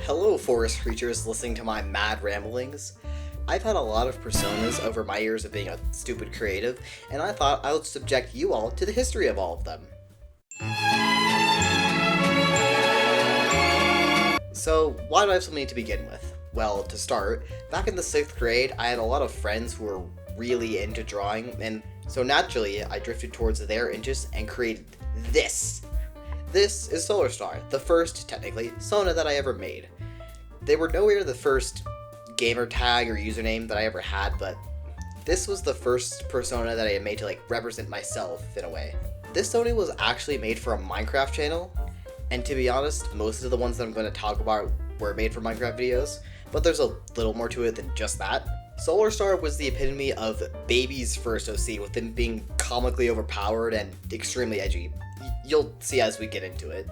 Hello, forest creatures listening to my mad ramblings. I've had a lot of personas over my years of being a stupid creative, and I thought I would subject you all to the history of all of them. So, why do I have something to begin with? Well, to start, back in the 6th grade, I had a lot of friends who were really into drawing, and so naturally, I drifted towards their interests and created this. This is Solar Star, the first, technically, Sona that I ever made. They were nowhere the first gamer tag or username that I ever had, but this was the first persona that I had made to represent myself in a way. This Sona was actually made for a Minecraft channel, and to be honest, most of the ones that I'm going to talk about were made for Minecraft videos, but there's a little more to it than just that. Solar Star was the epitome of baby's first OC, with him being comically overpowered and extremely edgy. You'll see as we get into it.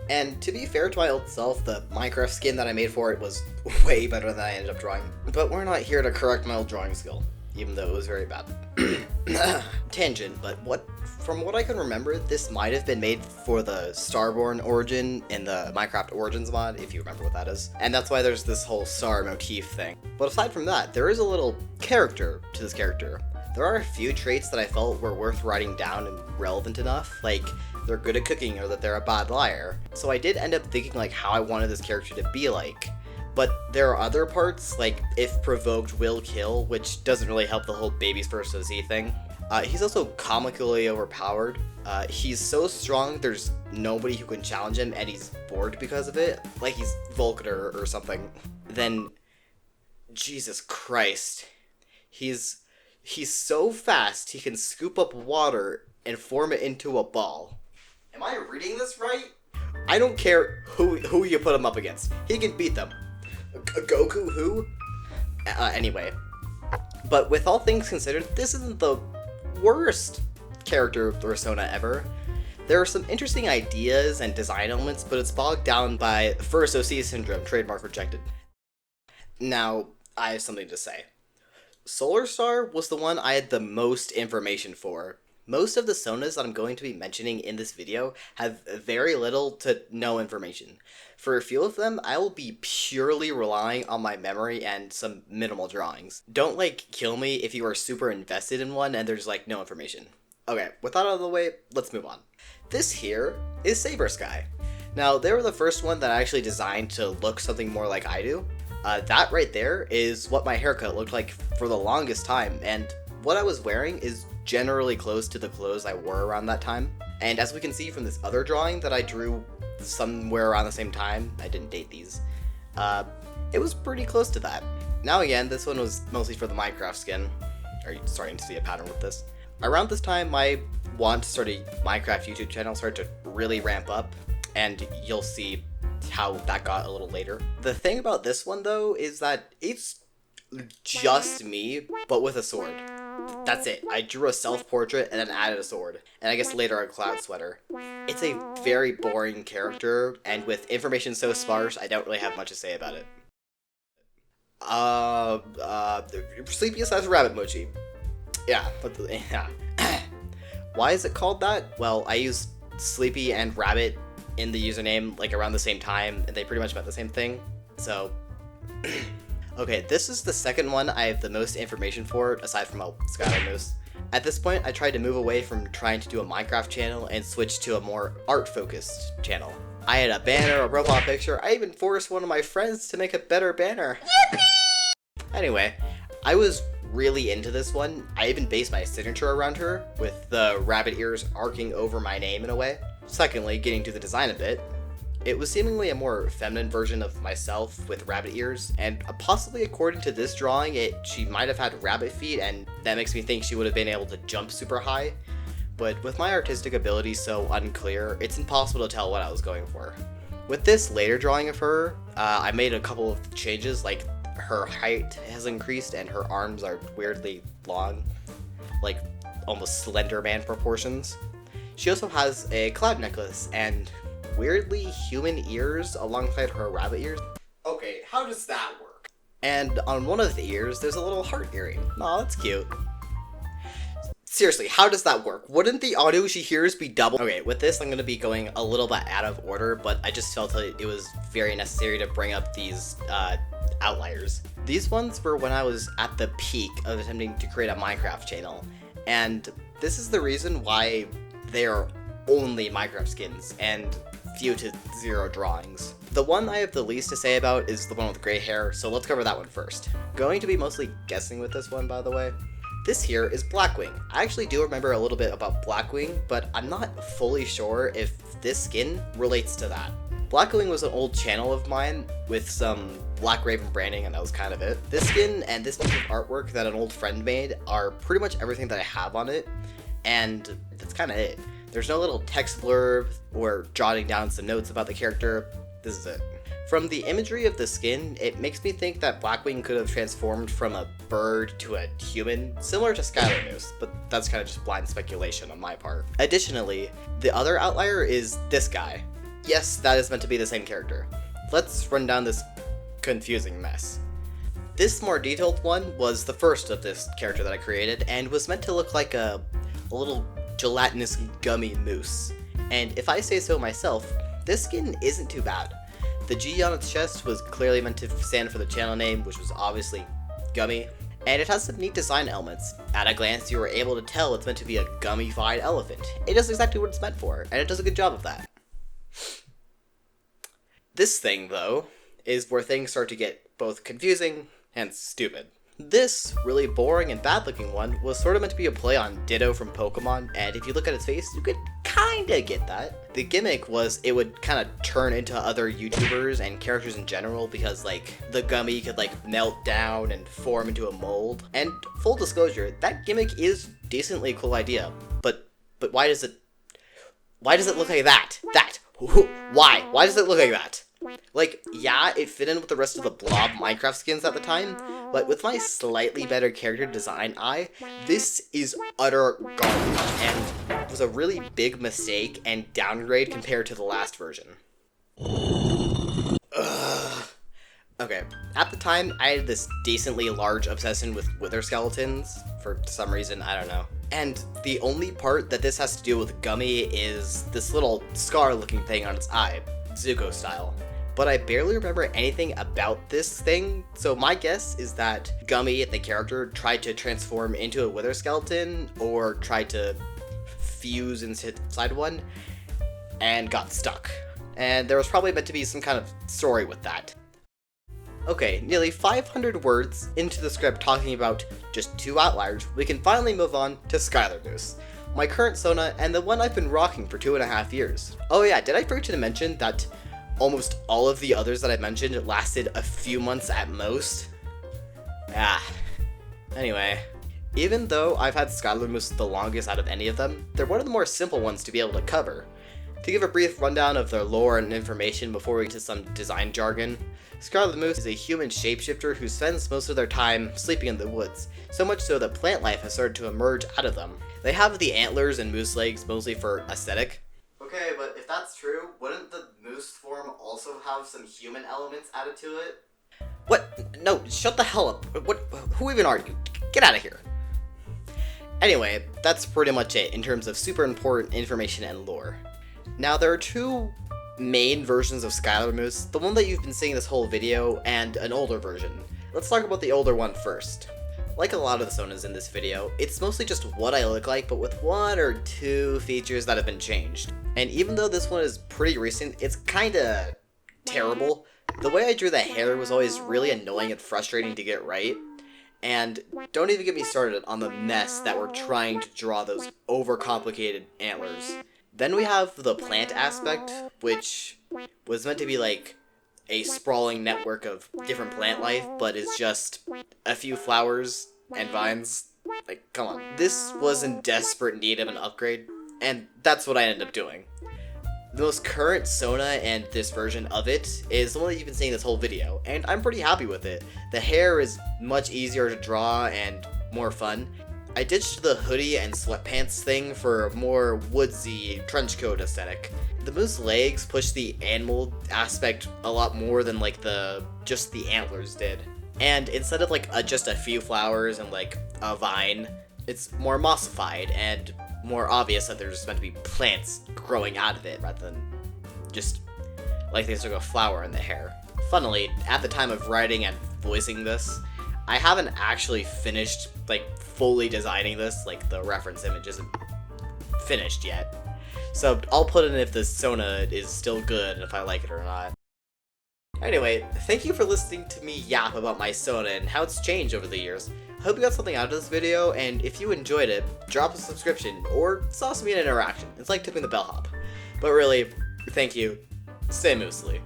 And to be fair to my old self, the Minecraft skin that I made for it was way better than I ended up drawing. But we're not here to correct my old drawing skill, even though it was very bad. Tangent, but from what I can remember, this might have been made for the Starborn origin in the Minecraft Origins mod, if you remember what that is. And that's why there's this whole star motif thing. But aside from that, there is a little character to this character. There are a few traits that I felt were worth writing down and relevant enough, like they're good at cooking or that they're a bad liar. So I did end up thinking how I wanted this character to be like. But there are other parts, like if provoked will kill, which doesn't really help the whole baby's first OC thing. He's also comically overpowered. He's so strong there's nobody who can challenge him, and he's bored because of it, like he's Volcator or something. Then, Jesus Christ, he's so fast he can scoop up water and form it into a ball. Am I reading this right? I don't care who you put him up against. He can beat them. Goku who? Anyway. But with all things considered, this isn't the worst character persona ever. There are some interesting ideas and design elements, but it's bogged down by first OC syndrome, trademark rejected. Now, I have something to say. Solar Star was the one I had the most information for. Most of the Sonas that I'm going to be mentioning in this video have very little to no information. For a few of them, I will be purely relying on my memory and some minimal drawings. Don't kill me if you are super invested in one and there's no information. Okay, with that out of the way, let's move on. This here is Saber Sky. Now, they were the first one that I actually designed to look something more like I do. That right there is what my haircut looked like for the longest time, and what I was wearing is generally close to the clothes I wore around that time. And as we can see from this other drawing that I drew somewhere around the same time, I didn't date these, it was pretty close to that. Now again, this one was mostly for the Minecraft skin. Are you starting to see a pattern with this? Around this time, my want to start a Minecraft YouTube channel started to really ramp up, and you'll see how that got a little later. The thing about this one though is that it's just me, but with a sword. That's it. I drew a self-portrait and then added a sword. And I guess later a cloud sweater. It's a very boring character, and with information so sparse, I don't really have much to say about it. Sleepiest as rabbit mochi. Yeah, yeah. Why is it called that? Well, I used Sleepy and Rabbit in the username around the same time, and they pretty much meant the same thing. So, okay, this is the second one I have the most information for, aside from a Skyline Moose. At this point, I tried to move away from trying to do a Minecraft channel and switch to a more art-focused channel. I had a banner, a robot picture, I even forced one of my friends to make a better banner. Yippee! Anyway, I was really into this one. I even based my signature around her, with the rabbit ears arcing over my name in a way. Secondly, getting to the design a bit, it was seemingly a more feminine version of myself with rabbit ears, and possibly according to this drawing, she might have had rabbit feet, and that makes me think she would have been able to jump super high. But with my artistic ability so unclear, it's impossible to tell what I was going for. With this later drawing of her, I made a couple of changes, like her height has increased and her arms are weirdly long, like almost Slender Man proportions. She also has a cloud necklace and weirdly human ears alongside her rabbit ears. Okay, how does that work? And on one of the ears, there's a little heart earring. Aw, that's cute. Seriously, how does that work? Wouldn't the audio she hears be double? Okay, with this, I'm going to be going a little bit out of order, but I just felt it was very necessary to bring up these outliers. These ones were when I was at the peak of attempting to create a Minecraft channel, and this is the reason why they're only Minecraft skins and few to zero drawings. The one I have the least to say about is the one with gray hair, so let's cover that one first. Going to be mostly guessing with this one, by the way. This here is Blackwing. I actually do remember a little bit about Blackwing, but I'm not fully sure if this skin relates to that. Blackwing was an old channel of mine with some Black Raven branding, and that was kind of it. This skin and this piece of artwork that an old friend made are pretty much everything that I have on it, and that's kind of it. There's no little text blurb or jotting down some notes about the character. This is it. From the imagery of the skin, it makes me think that Blackwing could have transformed from a bird to a human, similar to Skylar Moose, but that's kind of just blind speculation on my part. Additionally, the other outlier is this guy. Yes, that is meant to be the same character. Let's run down this confusing mess. This more detailed one was the first of this character that I created, and was meant to look like a little gelatinous gummy moose. And if I say so myself, this skin isn't too bad. The G on its chest was clearly meant to stand for the channel name, which was obviously Gummy, and it has some neat design elements. At a glance, you were able to tell it's meant to be a gummified elephant. It does exactly what it's meant for, and it does a good job of that. This thing, though, is where things start to get both confusing and stupid. This really boring and bad looking one was sort of meant to be a play on Ditto from Pokemon, and if you look at its face, you could kinda get that. The gimmick was it would kind of turn into other YouTubers and characters in general because, like, the gummy could, like, melt down and form into a mold. And full disclosure, that gimmick is decently a cool idea, but why does it look like that? Why? Why does it look like that? Like, yeah, it fit in with the rest of the blob Minecraft skins at the time, but with my slightly better character design eye, this is utter garbage, and was a really big mistake and downgrade compared to the last version. Ugh. Okay, at the time, I had this decently large obsession with wither skeletons, for some reason, I don't know. And the only part that this has to do with Gummy is this little scar-looking thing on its eye, Zuko style. But I barely remember anything about this thing, so my guess is that Gummy, the character, tried to transform into a wither skeleton, or tried to fuse inside one, and got stuck. And there was probably meant to be some kind of story with that. Okay, nearly 500 words into the script talking about just two outliers, we can finally move on to Skylar Moose, my current Sona, and the one I've been rocking for 2.5 years. Oh yeah, did I forget to mention that almost all of the others that I mentioned lasted a few months at most? Anyway, even though I've had Skylar Moose the longest out of any of them, they're one of the more simple ones to be able to cover. To give a brief rundown of their lore and information before we get to some design jargon, Scarlet Moose is a human shapeshifter who spends most of their time sleeping in the woods, so much so that plant life has started to emerge out of them. They have the antlers and moose legs mostly for aesthetic. Okay, but if that's true, wouldn't the moose form also have some human elements added to it? What? No, shut the hell up. Who even are you? Get out of here. Anyway, that's pretty much it in terms of super important information and lore. Now, there are two main versions of Skylar Moose, the one that you've been seeing this whole video, and an older version. Let's talk about the older one first. Like a lot of the Sonas in this video, it's mostly just what I look like, but with one or two features that have been changed. And even though this one is pretty recent, it's kinda terrible. The way I drew the hair was always really annoying and frustrating to get right. And don't even get me started on the mess that we're trying to draw those overcomplicated antlers. Then we have the plant aspect, which was meant to be like a sprawling network of different plant life, but is just a few flowers and vines. Like, come on. This was in desperate need of an upgrade, and that's what I ended up doing. The most current Sona and this version of it is the one that you've been seeing this whole video, and I'm pretty happy with it. The hair is much easier to draw and more fun. I ditched the hoodie and sweatpants thing for a more woodsy trenchcoat aesthetic. The moose legs push the animal aspect a lot more than like just the antlers did. And instead of like just a few flowers and like a vine, it's more mossified and more obvious that there's meant to be plants growing out of it rather than just like there's like a flower in the hair. Funnily, at the time of writing and voicing this, I haven't actually finished like fully designing this, like the reference image isn't finished yet. So I'll put in if the Sona is still good and if I like it or not. Anyway, thank you for listening to me yap about my Sona and how it's changed over the years. I hope you got something out of this video, and if you enjoyed it, drop a subscription or sauce me an interaction. It's like tipping the bellhop. But really, thank you. Stay moosely.